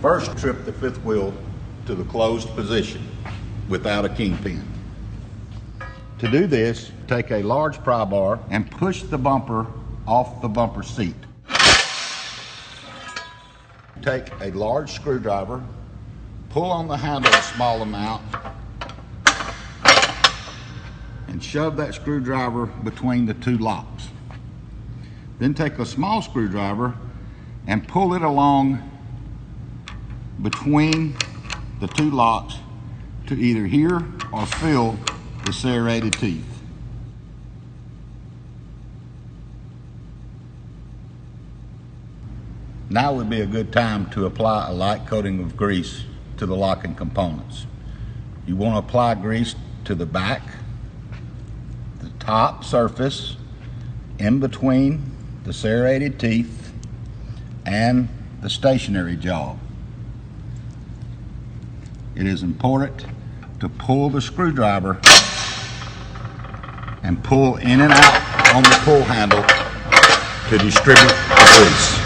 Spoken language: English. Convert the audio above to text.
First, trip the fifth wheel to the closed position without a kingpin. To do this, take a large pry bar and push the bumper off the bumper seat. Take a large screwdriver, pull on the handle a small amount, and shove that screwdriver between the two locks. Then take a small screwdriver and pull it along between the two locks to either hear or feel the serrated teeth. Now would be a good time to apply a light coating of grease to the locking components. You want to apply grease to the back, the top surface, in between the serrated teeth, and the stationary jaw. It is important to pull the screwdriver and pull in and out on the pull handle to distribute the grease.